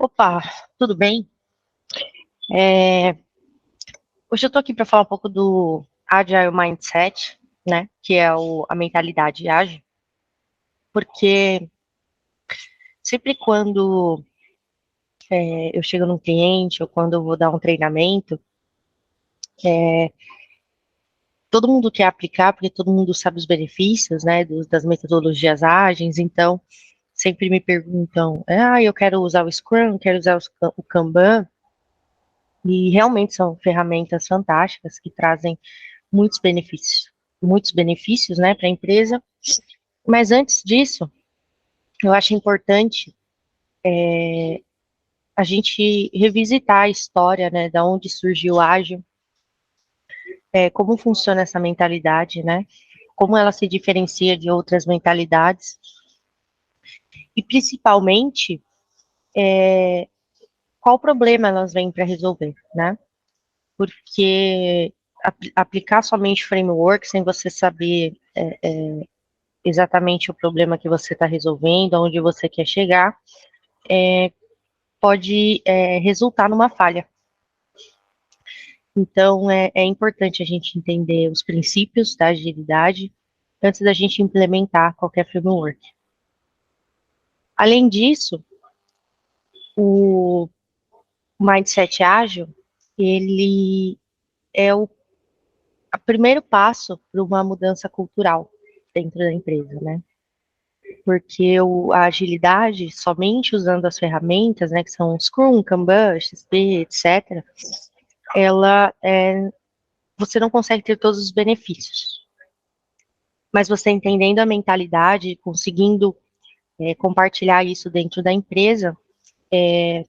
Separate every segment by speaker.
Speaker 1: Opa, tudo bem? É, Hoje eu estou aqui para falar um pouco do Agile Mindset, né? Que é a mentalidade ágil, porque sempre quando eu chego num cliente ou quando eu vou dar um treinamento, é, todo mundo quer aplicar, porque todo mundo sabe os benefícios, né? Das metodologias ágeis, então sempre me perguntam, eu quero usar o Scrum, quero usar o Kanban, e realmente são ferramentas fantásticas que trazem muitos benefícios, né, para a empresa. Mas antes disso, eu acho importante a gente revisitar a história, né, da onde surgiu o ágil, como funciona essa mentalidade, né, como ela se diferencia de outras mentalidades e principalmente qual problema elas vêm para resolver, né? Porque aplicar somente framework sem você saber exatamente o problema que você está resolvendo, aonde você quer chegar, pode resultar numa falha. Então, é importante a gente entender os princípios da agilidade antes da gente implementar qualquer framework. Além disso, o mindset ágil, ele é o primeiro passo para uma mudança cultural dentro da empresa, né? Porque a agilidade, somente usando as ferramentas, né, que são Scrum, Kanban, XP, etc., ela você não consegue ter todos os benefícios. Mas você entendendo a mentalidade, conseguindo compartilhar isso dentro da empresa,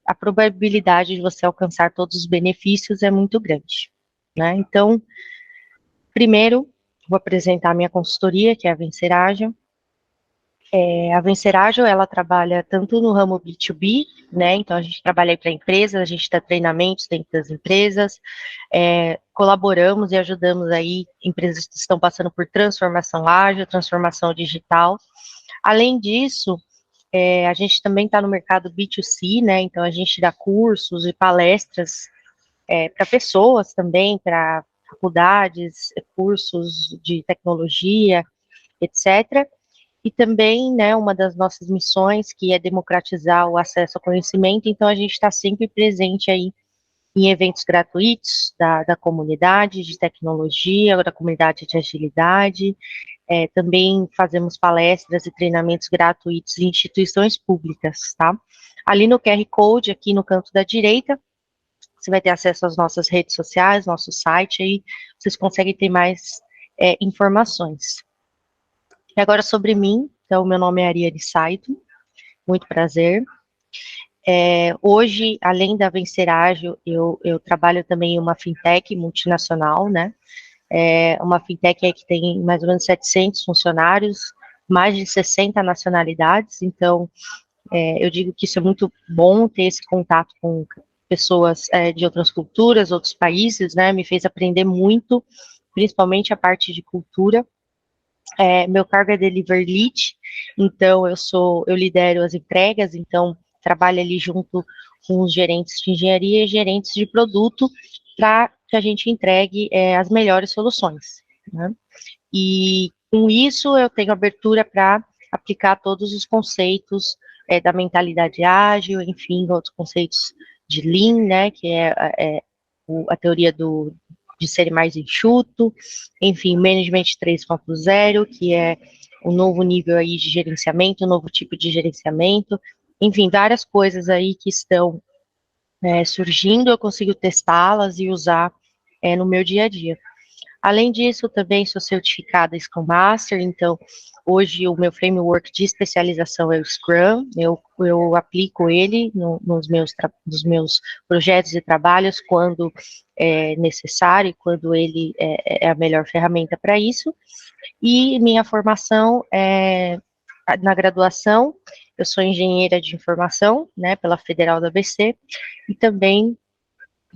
Speaker 1: a probabilidade de você alcançar todos os benefícios é muito grande, né? Então, primeiro, vou apresentar a minha consultoria, que é a Vencer Ágil. A Vencer Ágil, ela trabalha tanto no ramo B2B, né? Então, a gente trabalha para empresas, a gente dá treinamentos dentro das empresas, colaboramos e ajudamos aí empresas que estão passando por transformação ágil, transformação digital. Além disso, a gente também está no mercado B2C, né? Então a gente dá cursos e palestras para pessoas também, para faculdades, cursos de tecnologia, etc. E também, né, uma das nossas missões, que é democratizar o acesso ao conhecimento, então a gente está sempre presente aí em eventos gratuitos da comunidade de tecnologia, da comunidade de agilidade, também fazemos palestras e treinamentos gratuitos em instituições públicas, tá? Ali no QR Code, aqui no canto da direita, você vai ter acesso às nossas redes sociais, nosso site, aí vocês conseguem ter mais informações. E agora sobre mim, então, meu nome é Ariane Saito, muito prazer. Hoje, além da Vencer Ágil, eu trabalho também em uma fintech multinacional, né? Uma fintech aí que tem mais ou menos 700 funcionários, mais de 60 nacionalidades, então eu digo que isso é muito bom ter esse contato com pessoas de outras culturas, outros países, né? Me fez aprender muito, principalmente a parte de cultura. Meu cargo é Delivery Lead, então eu lidero as entregas, então trabalho ali junto com os gerentes de engenharia e gerentes de produto para que a gente entregue as melhores soluções, né? E com isso eu tenho abertura para aplicar todos os conceitos da mentalidade ágil, enfim, outros conceitos de Lean, né, que a teoria de ser mais enxuto, enfim, Management 3.0, que é um novo nível aí de gerenciamento, um novo tipo de gerenciamento, enfim, várias coisas aí que estão surgindo, eu consigo testá-las e usar no meu dia a dia. Além disso, também sou certificada Scrum Master, então hoje o meu framework de especialização é o Scrum, eu aplico ele nos meus projetos e trabalhos quando é necessário, quando ele é a melhor ferramenta para isso. E minha formação é na graduação, eu sou engenheira de informação, né, pela Federal da ABC, e também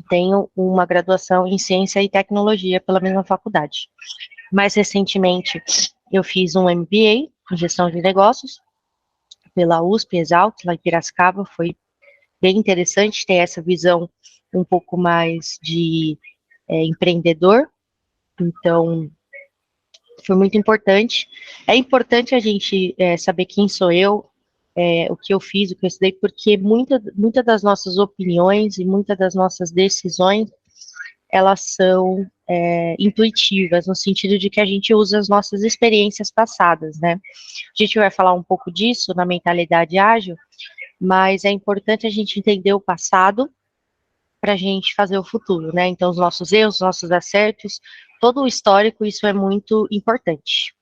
Speaker 1: tenho uma graduação em ciência e tecnologia pela mesma faculdade. Mais recentemente, eu fiz um MBA em gestão de negócios pela USP, Exalc, lá em Piracicaba, foi bem interessante ter essa visão um pouco mais de empreendedor. Então, foi muito importante. É importante a gente saber quem sou eu, o que eu fiz, o que eu estudei, porque muita das nossas opiniões e muitas das nossas decisões, elas são intuitivas, no sentido de que a gente usa as nossas experiências passadas, né? A gente vai falar um pouco disso na mentalidade ágil, mas é importante a gente entender o passado para a gente fazer o futuro, né? Então, os nossos erros, os nossos acertos, todo o histórico, isso é muito importante.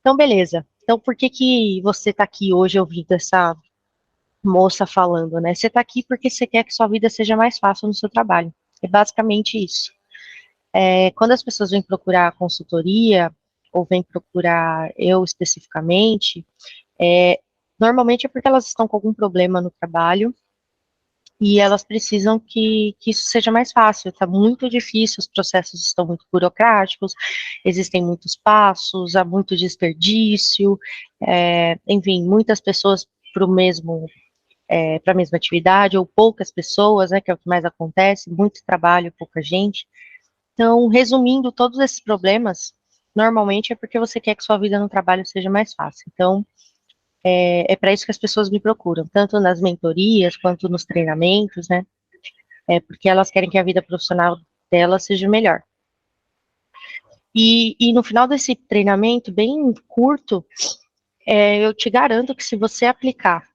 Speaker 1: Então, beleza. Então, por que que você está aqui hoje ouvindo essa moça falando, né? Você está aqui porque você quer que sua vida seja mais fácil no seu trabalho. É basicamente isso. Quando as pessoas vêm procurar consultoria, ou vêm procurar eu especificamente, normalmente é porque elas estão com algum problema no trabalho e elas precisam que isso seja mais fácil. Está muito difícil, os processos estão muito burocráticos, existem muitos passos, há muito desperdício, enfim, muitas pessoas para a mesma atividade, ou poucas pessoas, né, que é o que mais acontece, muito trabalho, pouca gente. Então, resumindo todos esses problemas, normalmente é porque você quer que sua vida no trabalho seja mais fácil. Então, para isso que as pessoas me procuram, tanto nas mentorias quanto nos treinamentos, né? Porque elas querem que a vida profissional delas seja melhor. E no final desse treinamento, bem curto, eu te garanto que se você aplicar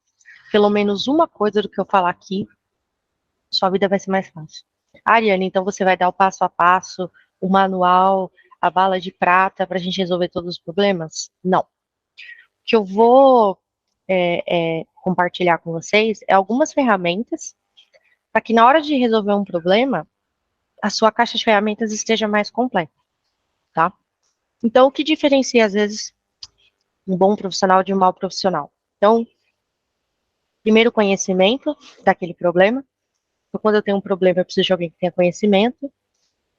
Speaker 1: pelo menos uma coisa do que eu falar aqui, sua vida vai ser mais fácil. Ariane, então você vai dar o passo a passo, o manual, a bala de prata para a gente resolver todos os problemas? Não. O que eu vou compartilhar com vocês é algumas ferramentas para que na hora de resolver um problema, a sua caixa de ferramentas esteja mais completa, tá? Então, o que diferencia, às vezes, um bom profissional de um mau profissional? Então, primeiro, conhecimento daquele problema. Então, quando eu tenho um problema, eu preciso de alguém que tenha conhecimento.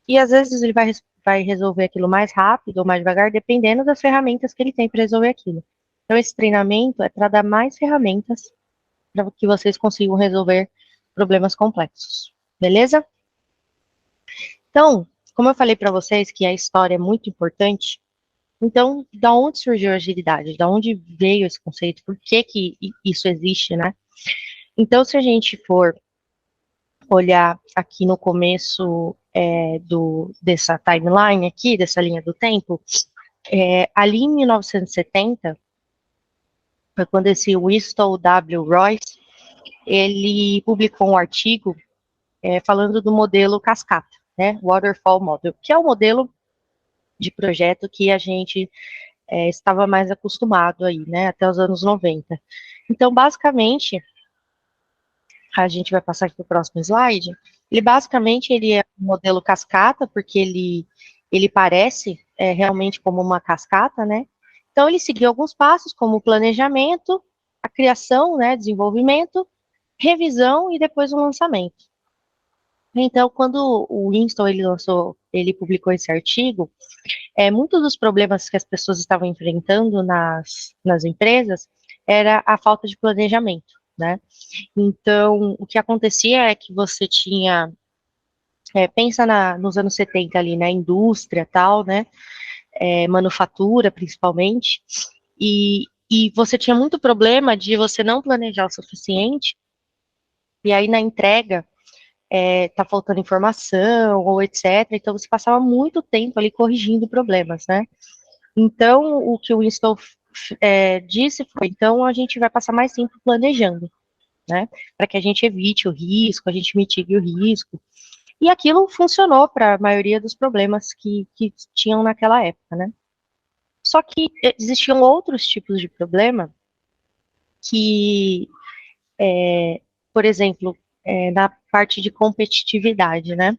Speaker 1: E, às vezes, ele vai resolver aquilo mais rápido ou mais devagar, dependendo das ferramentas que ele tem para resolver aquilo. Então, esse treinamento é para dar mais ferramentas para que vocês consigam resolver problemas complexos. Beleza? Então, como eu falei para vocês que a história é muito importante, então, da onde surgiu a agilidade? Da onde veio esse conceito? Por que que isso existe, né? Então, se a gente for olhar aqui no começo dessa timeline aqui, dessa linha do tempo, ali em 1970, foi quando esse Winston W. Royce, ele publicou um artigo falando do modelo cascata, né? Waterfall Model, que é o modelo de projeto que a gente estava mais acostumado aí, né, até os anos 90. Então, basicamente, a gente vai passar aqui para o próximo slide, ele é um modelo cascata, porque ele parece realmente como uma cascata, né, então ele seguiu alguns passos, como o planejamento, a criação, né, desenvolvimento, revisão e depois o lançamento. Então, quando o Winston ele publicou esse artigo, muitos dos problemas que as pessoas estavam enfrentando nas empresas era a falta de planejamento, né? Então, o que acontecia é que você tinha, pensa nos anos 70 ali, né? Indústria, tal, né? Manufatura, principalmente, e você tinha muito problema de você não planejar o suficiente, e aí na entrega tá faltando informação, ou etc. Então, você passava muito tempo ali corrigindo problemas, né? Então, o que o Winston disse foi, então a gente vai passar mais tempo planejando, né? Para que a gente evite o risco, a gente mitigue o risco. E aquilo funcionou para a maioria dos problemas que tinham naquela época, né? Só que existiam outros tipos de problema que, por exemplo, na parte de competitividade, né?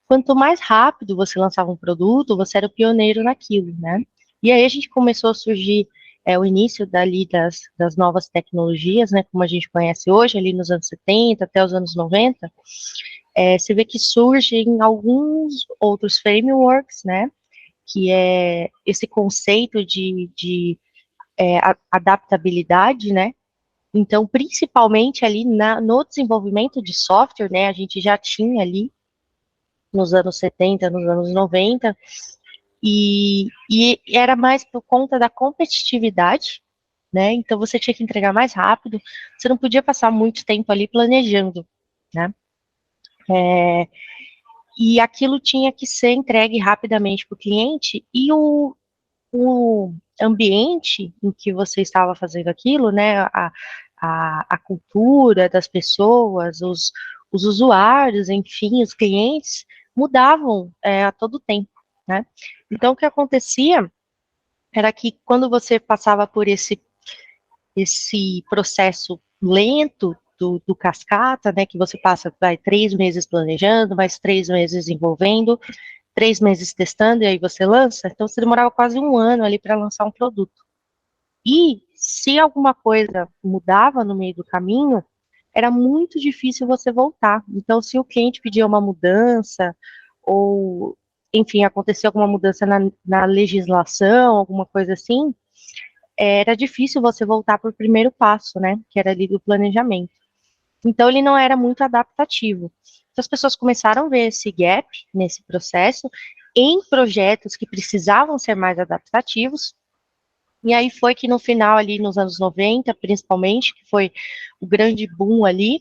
Speaker 1: Quanto mais rápido você lançava um produto, você era o pioneiro naquilo, né? E aí a gente começou a surgir o início dali das novas tecnologias, né? Como a gente conhece hoje, ali nos anos 70 até os anos 90, você vê que surgem alguns outros frameworks, né? Que esse conceito de adaptabilidade, né? Então, principalmente ali no desenvolvimento de software, né, a gente já tinha ali nos anos 70, nos anos 90, e era mais por conta da competitividade, né? Então você tinha que entregar mais rápido, você não podia passar muito tempo ali planejando, né? E aquilo tinha que ser entregue rapidamente para o cliente, e o ambiente em que você estava fazendo aquilo, né? A cultura das pessoas, os usuários, enfim, os clientes, mudavam a todo tempo, né? Então, o que acontecia era que quando você passava por esse processo lento do cascata, né, que você passa, vai 3 meses planejando, mais 3 meses desenvolvendo, 3 meses testando, e aí você lança, então você demorava quase um ano ali para lançar um produto. E se alguma coisa mudava no meio do caminho, era muito difícil você voltar. Então, se o cliente pedia uma mudança, ou, enfim, acontecia alguma mudança na legislação, alguma coisa assim, era difícil você voltar para o primeiro passo, né? Que era ali do planejamento. Então, ele não era muito adaptativo. Então, as pessoas começaram a ver esse gap nesse processo em projetos que precisavam ser mais adaptativos. E aí foi que no final, ali nos anos 90, principalmente, que foi o grande boom ali,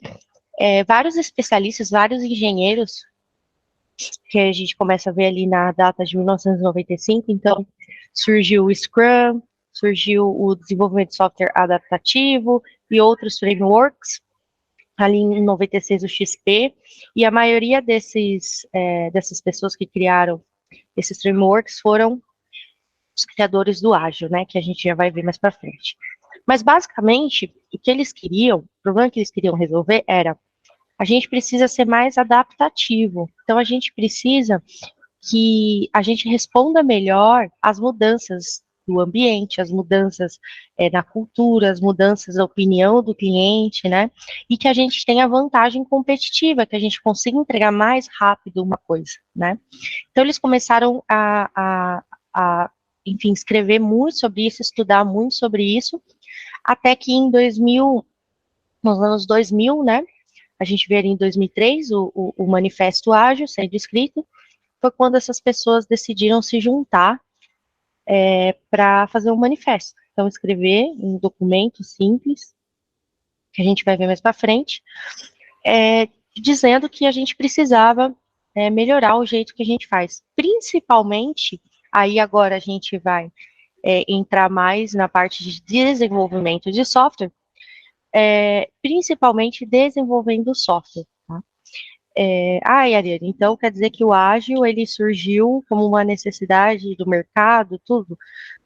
Speaker 1: vários especialistas, vários engenheiros, que a gente começa a ver ali na data de 1995, então surgiu o Scrum, surgiu o desenvolvimento de software adaptativo e outros frameworks, ali em 96 o XP, e a maioria dessas pessoas que criaram esses frameworks foram os criadores do ágil, né, que a gente já vai ver mais para frente. Mas basicamente, o que eles queriam, o problema que eles queriam resolver era: a gente precisa ser mais adaptativo. Então a gente precisa que a gente responda melhor às mudanças do ambiente, as mudanças na cultura, as mudanças da opinião do cliente, né? E que a gente tenha vantagem competitiva, que a gente consiga entregar mais rápido uma coisa, né? Então eles começaram a enfim, escrever muito sobre isso, estudar muito sobre isso, até que em 2000, nos anos 2000, né? A gente vê ali em 2003 o Manifesto Ágil sendo escrito, foi quando essas pessoas decidiram se juntar para fazer um manifesto. Então, escrever um documento simples, que a gente vai ver mais para frente, dizendo que a gente precisava melhorar o jeito que a gente faz. Principalmente, aí agora a gente vai entrar mais na parte de desenvolvimento de software, principalmente desenvolvendo software. Tá? Ariane, então quer dizer que o ágil ele surgiu como uma necessidade do mercado, tudo?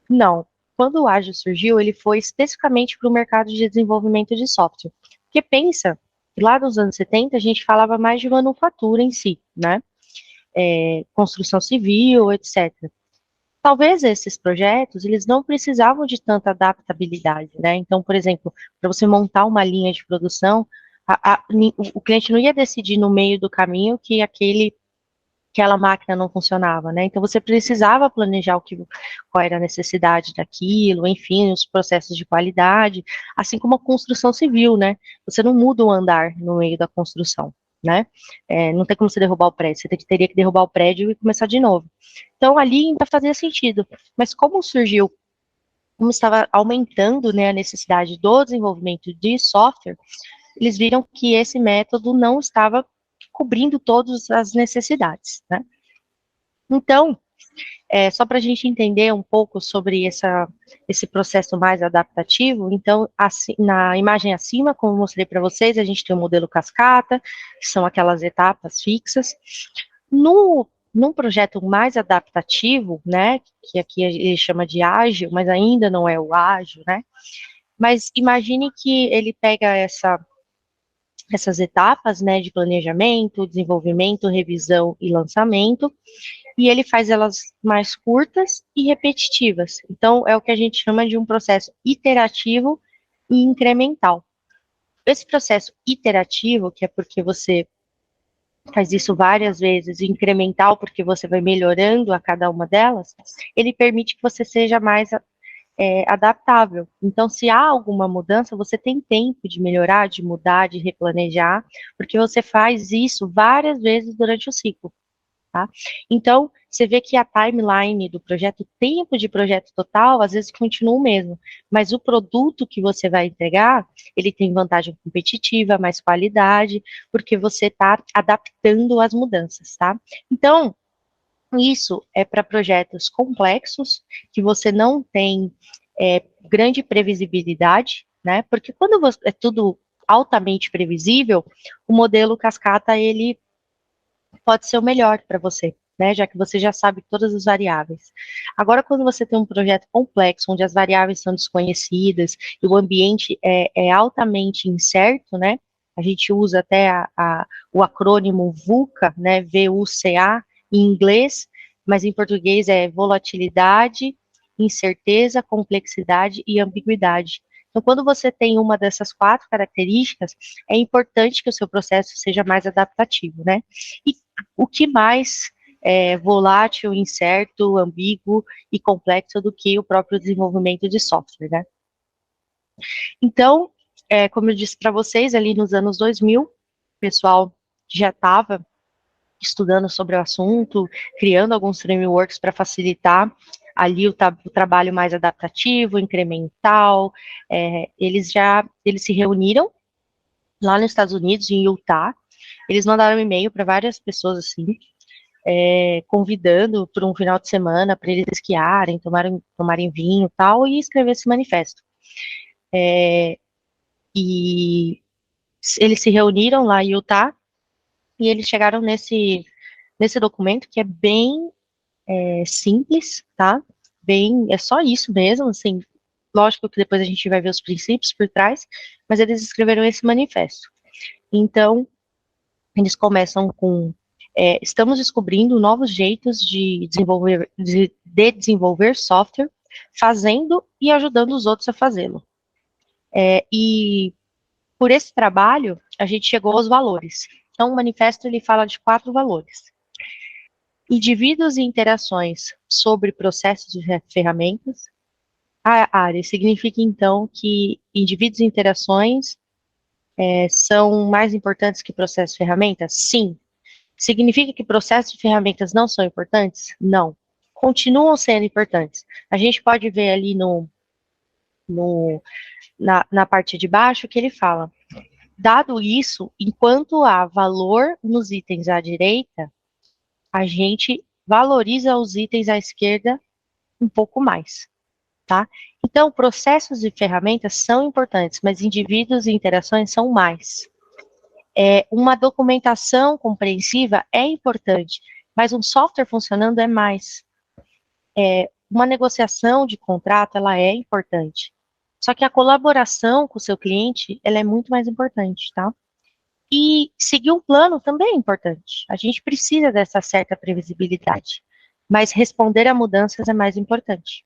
Speaker 1: Não. Quando o ágil surgiu, ele foi especificamente para o mercado de desenvolvimento de software. Porque pensa, lá nos anos 70 a gente falava mais de manufatura em si, né? Construção civil, etc. Talvez esses projetos, eles não precisavam de tanta adaptabilidade, né? Então, por exemplo, para você montar uma linha de produção, o cliente não ia decidir no meio do caminho que aquela máquina não funcionava, né? Então você precisava planejar qual era a necessidade daquilo, enfim, os processos de qualidade, assim como a construção civil, né? Você não muda o andar no meio da construção, né? Não tem como você derrubar o prédio, você teria que derrubar o prédio e começar de novo. Então ali ainda fazia sentido, mas como estava aumentando, né, a necessidade do desenvolvimento de software, eles viram que esse método não estava cobrindo todas as necessidades, né? Então, só para a gente entender um pouco sobre esse processo mais adaptativo, então, assim, na imagem acima, como eu mostrei para vocês, a gente tem o modelo cascata, que são aquelas etapas fixas. Num projeto mais adaptativo, né, que aqui ele chama de ágil, mas ainda não é o ágil, né, mas imagine que ele pega essas etapas, né, de planejamento, desenvolvimento, revisão e lançamento, e ele faz elas mais curtas e repetitivas. Então, é o que a gente chama de um processo iterativo e incremental. Esse processo iterativo, que é porque você faz isso várias vezes, e incremental, porque você vai melhorando a cada uma delas, ele permite que você seja mais adaptável. Então, se há alguma mudança, você tem tempo de melhorar, de mudar, de replanejar, porque você faz isso várias vezes durante o ciclo. Tá? Então, você vê que a timeline do projeto, o tempo de projeto total, às vezes continua o mesmo, mas o produto que você vai entregar, ele tem vantagem competitiva, mais qualidade, porque você está adaptando as mudanças, tá? Então, isso é para projetos complexos, que você não tem grande previsibilidade, né? Porque quando é tudo altamente previsível, o modelo cascata, ele pode ser o melhor para você, né? Já que você já sabe todas as variáveis. Agora, quando você tem um projeto complexo, onde as variáveis são desconhecidas e o ambiente é altamente incerto, né? A gente usa até o acrônimo VUCA, né? VUCA em inglês, mas em português é volatilidade, incerteza, complexidade e ambiguidade. Então, quando você tem uma dessas quatro características, é importante que o seu processo seja mais adaptativo, né? E o que mais é volátil, incerto, ambíguo e complexo do que o próprio desenvolvimento de software, né? Então, como eu disse para vocês, ali nos anos 2000, o pessoal já estava estudando sobre o assunto, criando alguns frameworks para facilitar ali o trabalho mais adaptativo, incremental. Eles se reuniram lá nos Estados Unidos, em Utah. Eles mandaram um e-mail para várias pessoas assim, convidando por um final de semana para eles esquiarem, tomarem vinho e tal, e escrever esse manifesto. E eles se reuniram lá em Utah e eles chegaram nesse documento que é bem simples, tá? É só isso mesmo, assim. Lógico que depois a gente vai ver os princípios por trás, mas eles escreveram esse manifesto. Então, eles começam com estamos descobrindo novos jeitos de desenvolver software, fazendo e ajudando os outros a fazê-lo. E por esse trabalho, a gente chegou aos valores. Então, o manifesto ele fala de 4 valores. Indivíduos e interações sobre processos e ferramentas. A área significa, então, que indivíduos e interações são mais importantes que processos e ferramentas? Sim. Significa que processos e ferramentas não são importantes? Não. Continuam sendo importantes. A gente pode ver ali na parte de baixo que ele fala. Dado isso, enquanto há valor nos itens à direita, a gente valoriza os itens à esquerda um pouco mais, tá? Então, processos e ferramentas são importantes, mas indivíduos e interações são mais. Uma documentação compreensiva é importante, mas um software funcionando é mais. Uma negociação de contrato, ela é importante. Só que a colaboração com o seu cliente, ela é muito mais importante, tá? E seguir um plano também é importante. A gente precisa dessa certa previsibilidade, mas responder a mudanças é mais importante.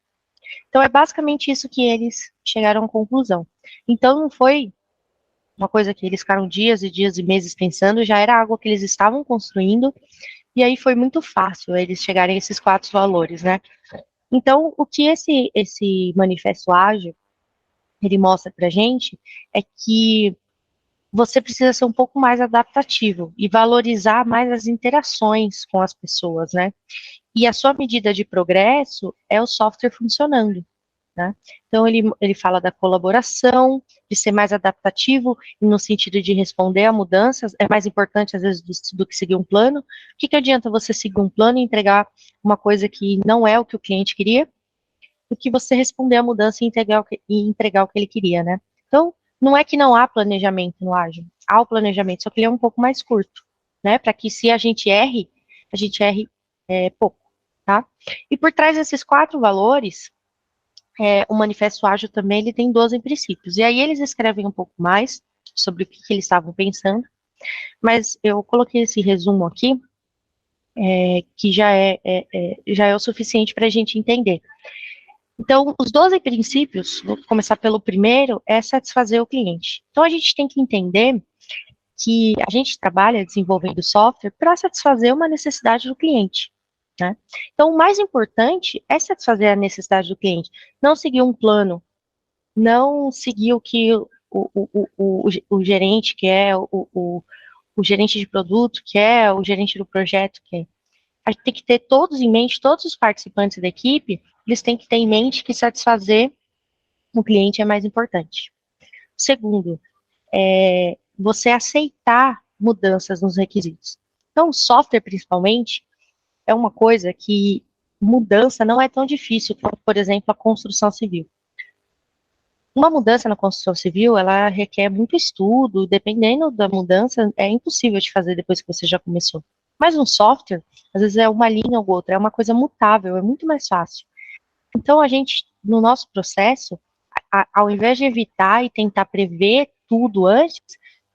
Speaker 1: Então, é basicamente isso que eles chegaram à conclusão. Então, não foi uma coisa que eles ficaram dias e dias e meses pensando, já era algo que eles estavam construindo, e aí foi muito fácil eles chegarem a esses 4 valores, né? Então, o que esse manifesto ágil, ele mostra pra gente, é que você precisa ser um pouco mais adaptativo e valorizar mais as interações com as pessoas, né? E a sua medida de progresso é o software funcionando, né? Então, ele fala da colaboração, de ser mais adaptativo, no sentido de responder a mudanças, é mais importante, às vezes, do que seguir um plano. O que adianta você seguir um plano e entregar uma coisa que não é o que o cliente queria, do que você responder a mudança e entregar o que ele queria, né? Então, não é que não há planejamento no ágil, há o planejamento, só que ele é um pouco mais curto, né? Para que se a gente erre pouco, tá? E por trás desses 4 valores, o Manifesto Ágil também ele tem 12 princípios. E aí eles escrevem um pouco mais sobre o que eles estavam pensando, mas eu coloquei esse resumo aqui, que já é o suficiente para a gente entender. Então, os 12 princípios, vou começar pelo primeiro, é satisfazer o cliente. Então, a gente tem que entender que a gente trabalha desenvolvendo software para satisfazer uma necessidade do cliente. né? Então, o mais importante é satisfazer a necessidade do cliente, não seguir um plano, não seguir o que o gerente quer, o gerente de produto quer, o gerente do projeto quer. A gente tem que ter todos em mente, todos os participantes da equipe, eles têm que ter em mente que satisfazer o cliente é mais importante. Segundo, você aceitar mudanças nos requisitos. Então, o software, principalmente, é uma coisa que mudança não é tão difícil como, por exemplo, a construção civil. Uma mudança na construção civil, ela requer muito estudo, dependendo da mudança, é impossível de fazer depois que você já começou. Mas um software, às vezes é uma linha ou outra, é uma coisa mutável, é muito mais fácil. Então, a gente, no nosso processo, ao invés de evitar e tentar prever tudo antes,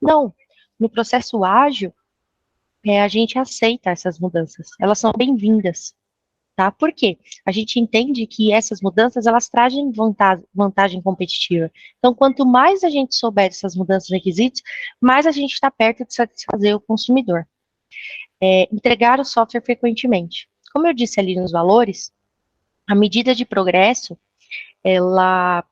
Speaker 1: não. No processo ágil, a gente aceita essas mudanças. Elas são bem-vindas, tá? Por quê? A gente entende que essas mudanças, elas trazem vantagem competitiva. Então, quanto mais a gente souber dessas mudanças de requisitos, mais a gente está perto de satisfazer o consumidor. Entregar o software frequentemente. Como eu disse ali nos valores, a medida de progresso, ela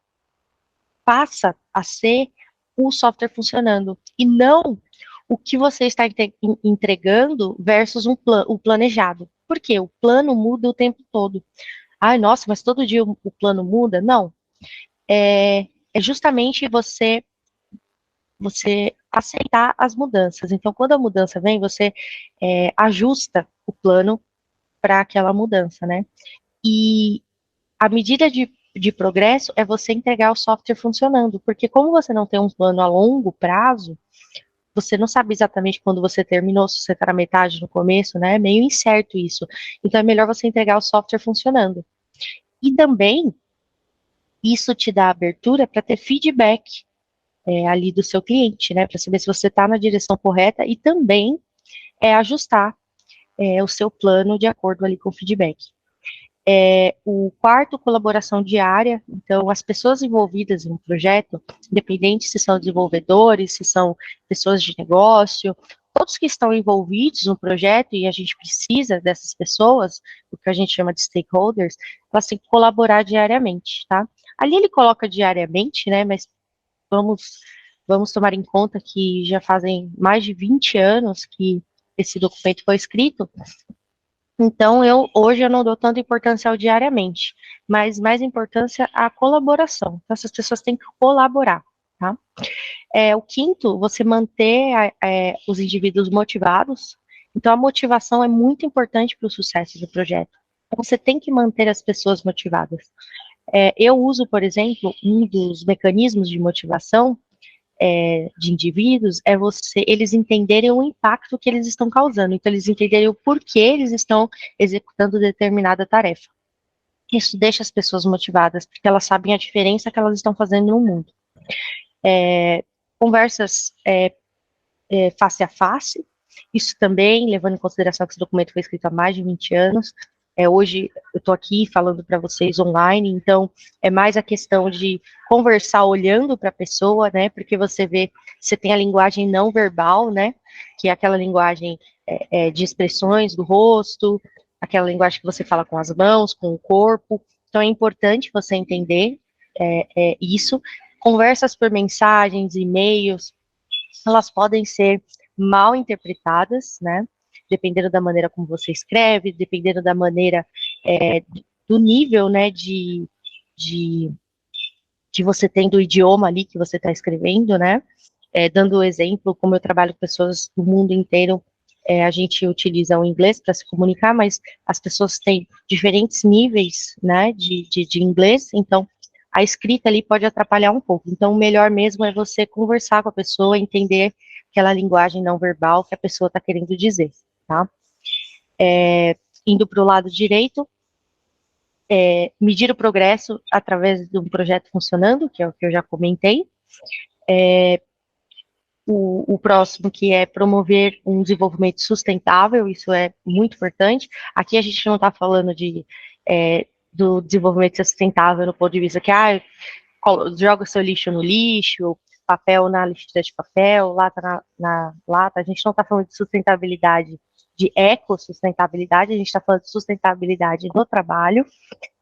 Speaker 1: passa a ser o software funcionando, e não o que você está entregando versus o planejado. Por quê? O plano muda o tempo todo. Ai, nossa, mas todo dia o plano muda? Não. É justamente você aceitar as mudanças. Então, quando a mudança vem, você ajusta o plano para aquela mudança, né? E a medida de progresso é você entregar o software funcionando, porque como você não tem um plano a longo prazo, você não sabe exatamente quando você terminou, se você está na metade, no começo, né? É meio incerto isso. Então é melhor você entregar o software funcionando. E também isso te dá abertura para ter feedback ali do seu cliente, né? Para saber se você está na direção correta e também ajustar o seu plano de acordo ali com o feedback. O quarto, colaboração diária. Então, as pessoas envolvidas em um projeto, independente se são desenvolvedores, se são pessoas de negócio, todos que estão envolvidos no projeto, e a gente precisa dessas pessoas, o que a gente chama de stakeholders, elas têm que colaborar diariamente, tá? Ali ele coloca diariamente, né, mas vamos, vamos tomar em conta que já fazem mais de 20 anos que esse documento foi escrito, então, hoje eu não dou tanta importância ao diariamente, mas mais importância à colaboração. Então, essas pessoas têm que colaborar, tá? O quinto, você manter os indivíduos motivados. Então, a motivação é muito importante para o sucesso do projeto. Então, você tem que manter as pessoas motivadas. Eu uso, por exemplo, um dos mecanismos de motivação de indivíduos eles entenderem o impacto que eles estão causando. Então, eles entenderem o porquê eles estão executando determinada tarefa. Isso deixa as pessoas motivadas, porque elas sabem a diferença que elas estão fazendo no mundo. Conversas face a face, isso também, levando em consideração que esse documento foi escrito há mais de 20 anos, hoje eu estou aqui falando para vocês online, então é mais a questão de conversar olhando para a pessoa, né? Porque você tem a linguagem não verbal, né? Que é aquela linguagem de expressões do rosto, aquela linguagem que você fala com as mãos, com o corpo. Então é importante você entender isso. Conversas por mensagens, e-mails, elas podem ser mal interpretadas, né? Dependendo da maneira como você escreve, dependendo da maneira, do nível, né, de, que você tem do idioma ali que você está escrevendo, né? Dando o exemplo, como eu trabalho com pessoas do mundo inteiro, a gente utiliza o inglês para se comunicar, mas as pessoas têm diferentes níveis, né, de inglês, então a escrita ali pode atrapalhar um pouco. Então, o melhor mesmo é você conversar com a pessoa, entender aquela linguagem não verbal que a pessoa está querendo dizer, tá? Indo para o lado direito, medir o progresso através de um projeto funcionando, que é o que eu já comentei. O próximo, que é promover um desenvolvimento sustentável, isso é muito importante. Aqui a gente não está falando do desenvolvimento sustentável no ponto de vista que joga seu lixo no lixo, papel na lixeira de papel, lata na lata. A gente não está falando de sustentabilidade de ecossustentabilidade, a gente está falando de sustentabilidade no trabalho.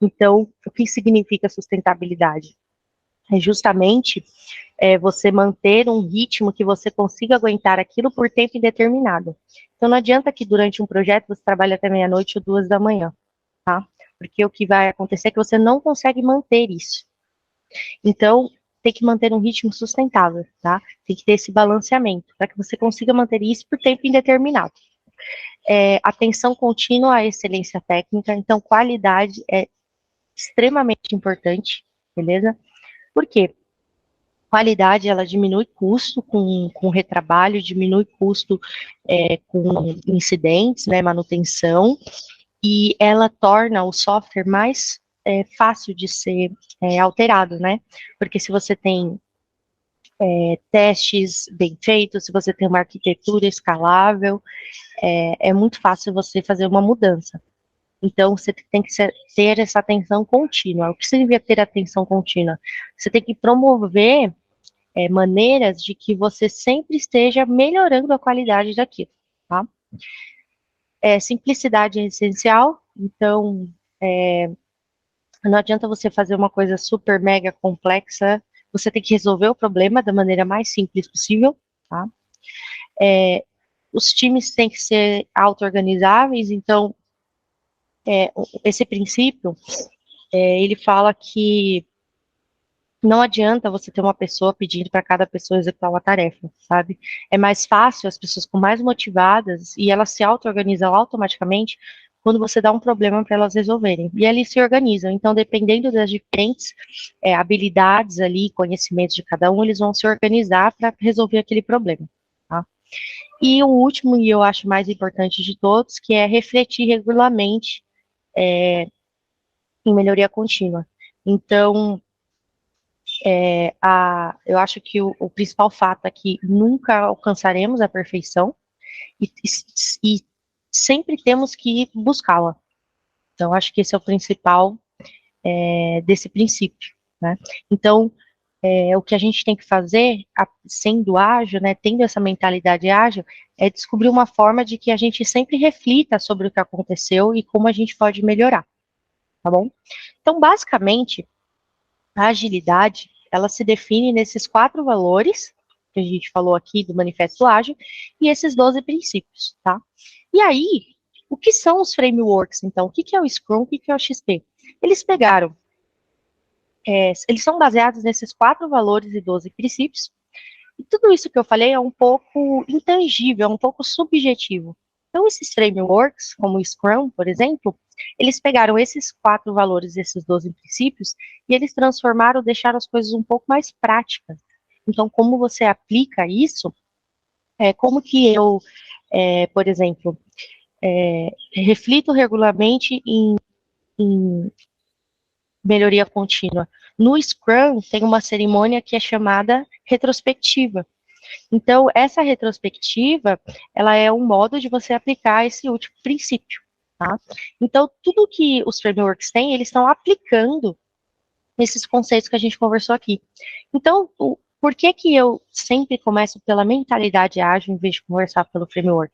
Speaker 1: Então, o que significa sustentabilidade? É justamente você manter um ritmo que você consiga aguentar aquilo por tempo indeterminado. Então, não adianta que durante um projeto você trabalhe até meia-noite ou 2 da manhã, tá? Porque o que vai acontecer é que você não consegue manter isso. Então, tem que manter um ritmo sustentável, tá? Tem que ter esse balanceamento, para que você consiga manter isso por tempo indeterminado. Atenção contínua à excelência técnica, então qualidade é extremamente importante, beleza? Por quê? Qualidade, ela diminui custo com retrabalho, diminui custo com incidentes, né, manutenção, e ela torna o software mais fácil de ser alterado, né? Porque se você tem testes bem feitos, se você tem uma arquitetura escalável, é muito fácil você fazer uma mudança. Então, você tem que ter essa atenção contínua. O que significa ter atenção contínua? Você tem que promover maneiras de que você sempre esteja melhorando a qualidade daquilo, tá? Simplicidade é essencial, então não adianta você fazer uma coisa super mega complexa, você tem que resolver o problema da maneira mais simples possível, tá? Os times têm que ser auto-organizáveis, então esse princípio, ele fala que não adianta você ter uma pessoa pedindo para cada pessoa executar uma tarefa, sabe? É mais fácil as pessoas com mais motivadas e elas se auto-organizam automaticamente quando você dá um problema para elas resolverem. E eles se organizam. Então, dependendo das diferentes habilidades ali, conhecimentos de cada um, eles vão se organizar para resolver aquele problema, tá? E o último, e eu acho mais importante de todos, que é refletir regularmente em melhoria contínua. Então, eu acho que o principal fato é que nunca alcançaremos a perfeição e sempre temos que buscá-la. Então, acho que esse é o principal desse princípio, né? Então, o que a gente tem que fazer, sendo ágil, né, tendo essa mentalidade ágil, é descobrir uma forma de que a gente sempre reflita sobre o que aconteceu e como a gente pode melhorar, tá bom? Então, basicamente, a agilidade, ela se define nesses 4 valores que a gente falou aqui do Manifesto Ágil e esses 12 princípios, tá? E aí, o que são os frameworks, então? O que é o Scrum, o que é o XP? Eles pegaram, eles são baseados nesses 4 valores e 12 princípios, e tudo isso que eu falei é um pouco intangível, é um pouco subjetivo. Então, esses frameworks, como o Scrum, por exemplo, eles pegaram esses 4 valores, esses 12 princípios, e eles transformaram, deixaram as coisas um pouco mais práticas. Então, como você aplica isso, como que eu, por exemplo, reflito regularmente em melhoria contínua. No Scrum, tem uma cerimônia que é chamada retrospectiva. Então, essa retrospectiva, ela é um modo de você aplicar esse último princípio, tá? Então, tudo que os frameworks têm, eles estão aplicando esses conceitos que a gente conversou aqui. Então, por que que eu sempre começo pela mentalidade ágil em vez de conversar pelo framework?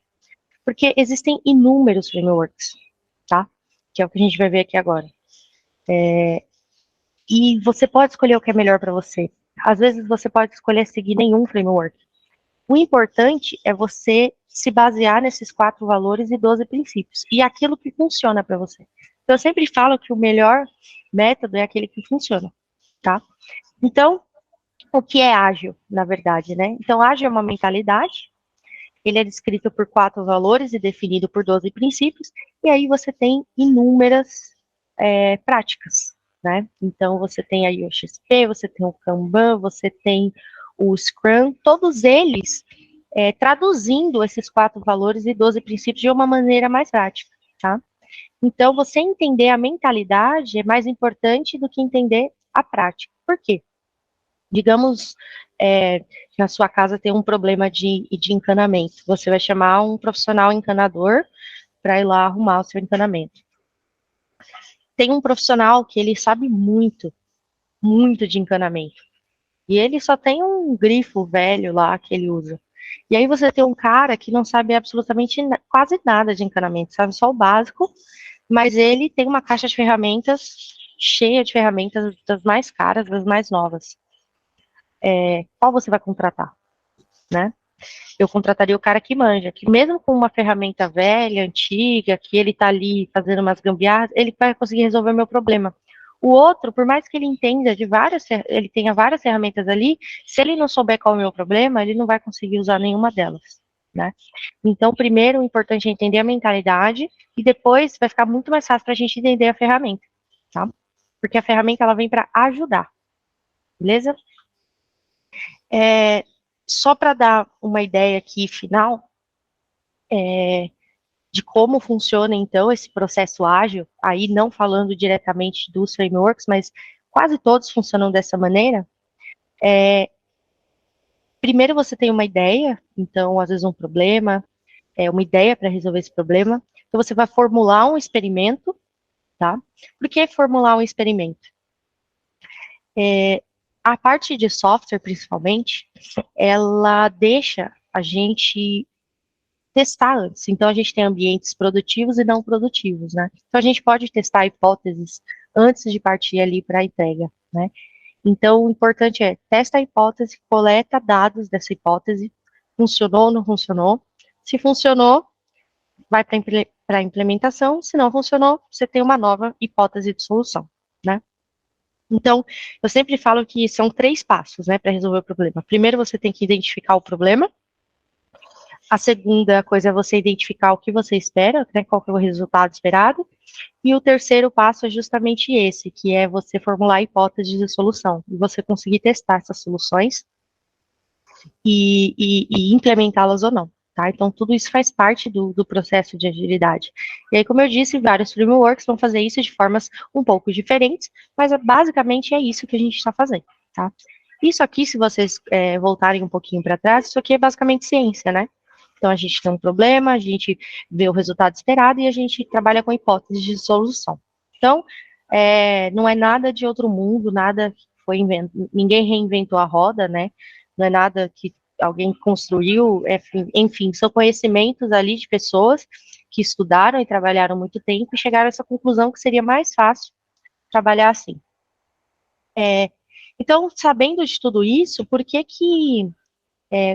Speaker 1: Porque existem inúmeros frameworks, tá? Que é o que a gente vai ver aqui agora. E você pode escolher o que é melhor para você. Às vezes você pode escolher seguir nenhum framework. O importante é você se basear nesses 4 valores e 12 princípios, e aquilo que funciona para você. Então, eu sempre falo que o melhor método é aquele que funciona, tá? Então, o que é ágil, na verdade, né? Então, ágil é uma mentalidade, ele é descrito por 4 valores e definido por 12 princípios, e aí você tem inúmeras práticas, né? Então, você tem aí o XP, você tem o Kanban, você tem o Scrum, todos eles traduzindo esses 4 valores e 12 princípios de uma maneira mais prática, tá? Então, você entender a mentalidade é mais importante do que entender a prática. Por quê? Digamos que na sua casa tem um problema de encanamento. Você vai chamar um profissional encanador para ir lá arrumar o seu encanamento. Tem um profissional que ele sabe muito, muito de encanamento. E ele só tem um grifo velho lá que ele usa. E aí você tem um cara que não sabe absolutamente quase nada de encanamento, sabe só o básico, mas ele tem uma caixa de ferramentas cheia de ferramentas das mais caras, das mais novas. Qual você vai contratar, né? Eu contrataria o cara que manja, que mesmo com uma ferramenta velha, antiga, que ele tá ali fazendo umas gambiarras, ele vai conseguir resolver o meu problema. O outro, por mais que ele entenda de várias, ele tenha várias ferramentas ali, se ele não souber qual é o meu problema, ele não vai conseguir usar nenhuma delas, né? Então, primeiro, o importante é entender a mentalidade e depois vai ficar muito mais fácil para a gente entender a ferramenta, tá? Porque a ferramenta ela vem para ajudar, beleza? Só para dar uma ideia aqui final, de como funciona, então, esse processo ágil, aí não falando diretamente dos frameworks, mas quase todos funcionam dessa maneira. Primeiro você tem uma ideia, então, às vezes um problema, uma ideia para resolver esse problema. Então, você vai formular um experimento, tá? Por que formular um experimento? A parte de software, principalmente, ela deixa a gente testar antes. Então, a gente tem ambientes produtivos e não produtivos, né? Então, a gente pode testar hipóteses antes de partir ali para a entrega, né? Então, o importante é testa a hipótese, coleta dados dessa hipótese, funcionou ou não funcionou. Se funcionou, vai para a implementação. Se não funcionou, você tem uma nova hipótese de solução, né? Então, eu sempre falo que são 3 passos, né, para resolver o problema. Primeiro, você tem que identificar o problema. A segunda coisa é você identificar o que você espera, né, qual que é o resultado esperado. E o terceiro passo é justamente esse, que é você formular hipóteses de solução. E você conseguir testar essas soluções e implementá-las ou não. Tá? Então, tudo isso faz parte do processo de agilidade. E aí, como eu disse, vários frameworks vão fazer isso de formas um pouco diferentes, mas basicamente é isso que a gente está fazendo. Tá? Isso aqui, se vocês voltarem um pouquinho para trás, isso aqui é basicamente ciência, né? Então, a gente tem um problema, a gente vê o resultado esperado e a gente trabalha com hipóteses de solução. Então, não é nada de outro mundo, nada que foi inventado, ninguém reinventou a roda, né? Não é nada que alguém construiu, enfim, são conhecimentos ali de pessoas que estudaram e trabalharam muito tempo e chegaram a essa conclusão que seria mais fácil trabalhar assim. Então, sabendo de tudo isso, por que que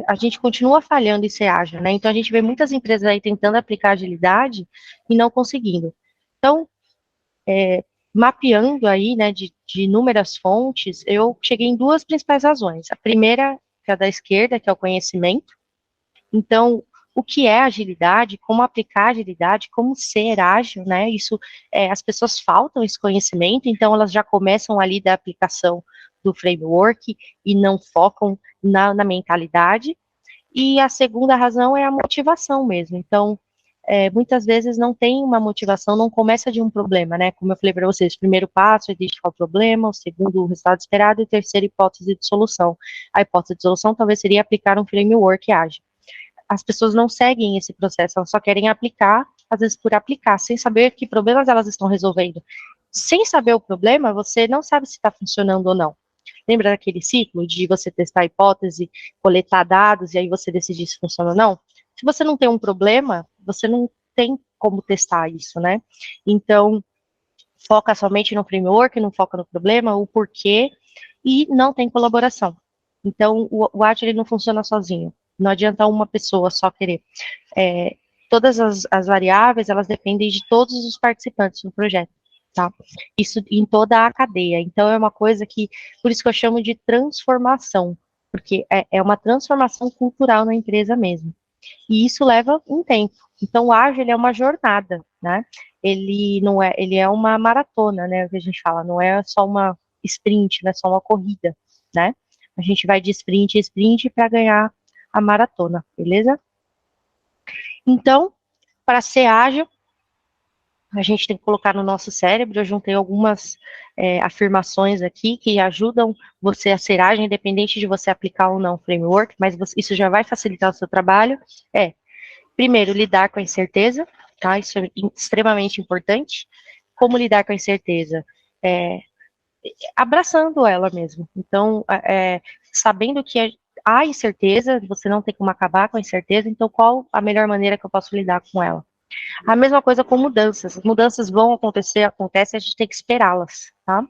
Speaker 1: a gente continua falhando em ser ágil, né? Então, a gente vê muitas empresas aí tentando aplicar agilidade e não conseguindo. Então, mapeando aí, né, de inúmeras fontes, eu cheguei em 2 principais razões. A primeira, que é a da esquerda, que é o conhecimento. Então, o que é agilidade, como aplicar agilidade, como ser ágil, né? Isso, as pessoas faltam esse conhecimento, então elas já começam ali da aplicação do framework e não focam na mentalidade. E a segunda razão é a motivação mesmo. Então, muitas vezes não tem uma motivação, não começa de um problema, né? Como eu falei para vocês, o primeiro passo é identificar o problema, o segundo, o resultado esperado, e o terceiro, hipótese de solução. A hipótese de solução talvez seria aplicar um framework ágil. As pessoas não seguem esse processo, elas só querem aplicar, às vezes por aplicar, sem saber que problemas elas estão resolvendo. Sem saber o problema, você não sabe se está funcionando ou não. Lembra daquele ciclo de você testar a hipótese, coletar dados e aí você decidir se funciona ou não? Se você não tem um problema, você não tem como testar isso, né? Então, foca somente no framework, não foca no problema, o porquê, e não tem colaboração. Então, o Agile não funciona sozinho. Não adianta uma pessoa só querer. Todas as variáveis, elas dependem de todos os participantes do projeto, tá? Isso em toda a cadeia. Então, é uma coisa que, por isso que eu chamo de transformação, porque é uma transformação cultural na empresa mesmo. E isso leva um tempo. Então, o ágil, ele é uma jornada, né? Ele não é, ele é uma maratona, né? O que a gente fala, não é só uma sprint, não é só uma corrida, né? A gente vai de sprint em sprint para ganhar a maratona, beleza? Então, para ser ágil, a gente tem que colocar no nosso cérebro. Eu juntei algumas afirmações aqui que ajudam você a ser ágil, independente de você aplicar ou não o framework, mas isso já vai facilitar o seu trabalho. Primeiro, lidar com a incerteza, tá? Isso é extremamente importante. Como lidar com a incerteza? Abraçando ela mesmo. Então, sabendo que há incerteza, você não tem como acabar com a incerteza, então qual a melhor maneira que eu posso lidar com ela? A mesma coisa com mudanças. As mudanças vão acontecer, acontecem, a gente tem que esperá-las, tá?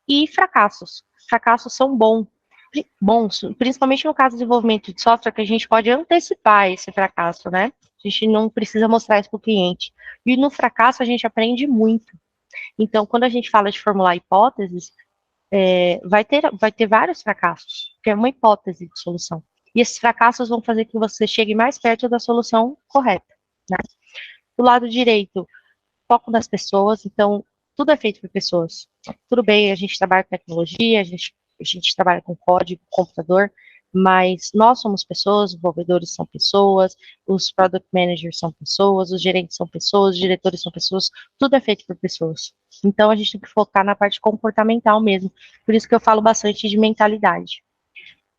Speaker 1: E fracassos. Fracassos são bons, principalmente no caso do desenvolvimento de software, que a gente pode antecipar esse fracasso, né? A gente não precisa mostrar isso para o cliente. E no fracasso a gente aprende muito. Então, quando a gente fala de formular hipóteses, vai ter vários fracassos, que é uma hipótese de solução. E esses fracassos vão fazer que você chegue mais perto da solução correta, né? Do lado direito, foco nas pessoas, então tudo é feito por pessoas. Tudo bem, a gente trabalha com tecnologia, a gente trabalha com código, computador, mas nós somos pessoas, os desenvolvedores são pessoas, os product managers são pessoas, os gerentes são pessoas, os diretores são pessoas, tudo é feito por pessoas. Então a gente tem que focar na parte comportamental mesmo. Por isso que eu falo bastante de mentalidade.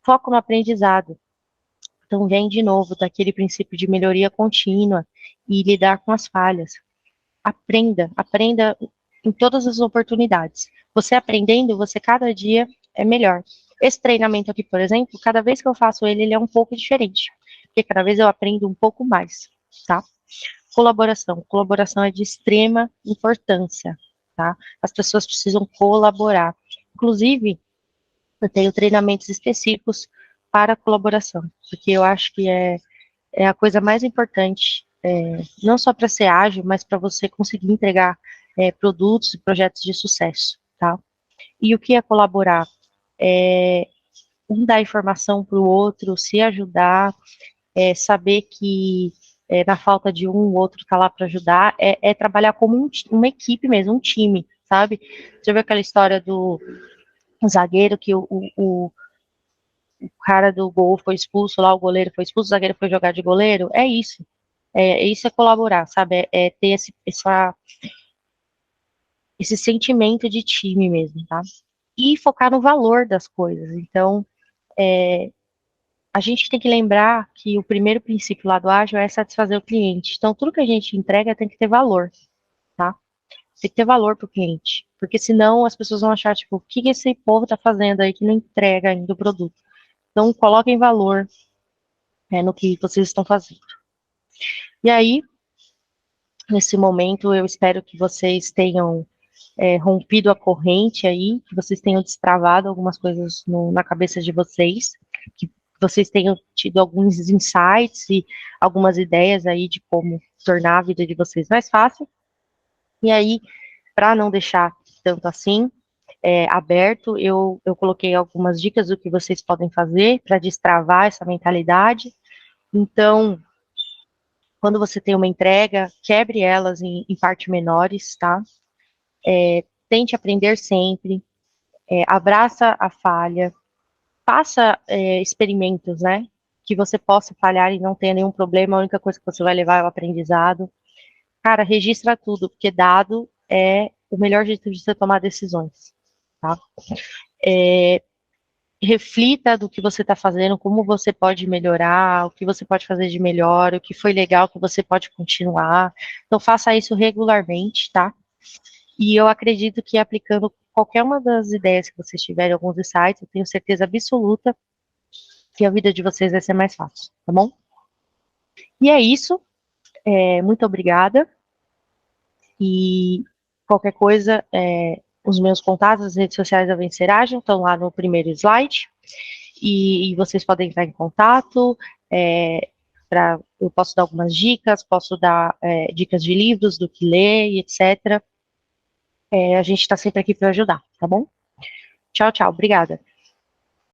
Speaker 1: Foco no aprendizado. Então vem de novo daquele princípio de melhoria contínua e lidar com as falhas. Aprenda em todas as oportunidades. Você aprendendo, você cada dia é melhor. Esse treinamento aqui, por exemplo, cada vez que eu faço ele, ele é um pouco diferente, porque cada vez eu aprendo um pouco mais, tá? Colaboração. Colaboração é de extrema importância, tá? As pessoas precisam colaborar. Inclusive, eu tenho treinamentos específicos para colaboração, porque eu acho que é a coisa mais importante, não só para ser ágil, mas para você conseguir entregar produtos e projetos de sucesso, tá? E o que é colaborar? Um dar informação para o outro, se ajudar, saber que na falta de um, o outro está lá para ajudar, trabalhar como uma equipe mesmo, um time, sabe? Você viu aquela história do zagueiro que o cara do gol foi expulso, lá o goleiro foi expulso, o zagueiro foi jogar de goleiro? É isso. Isso é colaborar, sabe? É ter esse sentimento de time mesmo, tá? E focar no valor das coisas. Então, a gente tem que lembrar que o primeiro princípio lá do ágil é satisfazer o cliente. Então, tudo que a gente entrega tem que ter valor, tá? Tem que ter valor para o cliente. Porque senão as pessoas vão achar, tipo, o que esse povo tá fazendo aí que não entrega ainda o produto? Então, coloquem valor no que vocês estão fazendo. E aí, nesse momento, eu espero que vocês tenham rompido a corrente aí, que vocês tenham destravado algumas coisas na cabeça de vocês, que vocês tenham tido alguns insights e algumas ideias aí de como tornar a vida de vocês mais fácil. E aí, para não deixar tanto assim aberto, eu coloquei algumas dicas do que vocês podem fazer para destravar essa mentalidade. Então, quando você tem uma entrega, quebre elas em partes menores, tá? Tente aprender sempre, abraça a falha, faça experimentos, né? Que você possa falhar e não tenha nenhum problema, a única coisa que você vai levar é o aprendizado. Cara, registra tudo, porque dado é o melhor jeito de você tomar decisões, tá? Reflita do que você está fazendo, como você pode melhorar, o que você pode fazer de melhor, o que foi legal que você pode continuar. Então, faça isso regularmente, tá? E eu acredito que aplicando qualquer uma das ideias que vocês tiverem, alguns insights, eu tenho certeza absoluta que a vida de vocês vai ser mais fácil, tá bom? E é isso. Muito obrigada. E qualquer coisa, os meus contatos, as redes sociais da Venceragem estão lá no primeiro slide. E vocês podem entrar em contato. Eu posso dar algumas dicas, posso dar dicas de livros, do que ler e etc. A gente está sempre aqui para ajudar, tá bom? Tchau, tchau. Obrigada.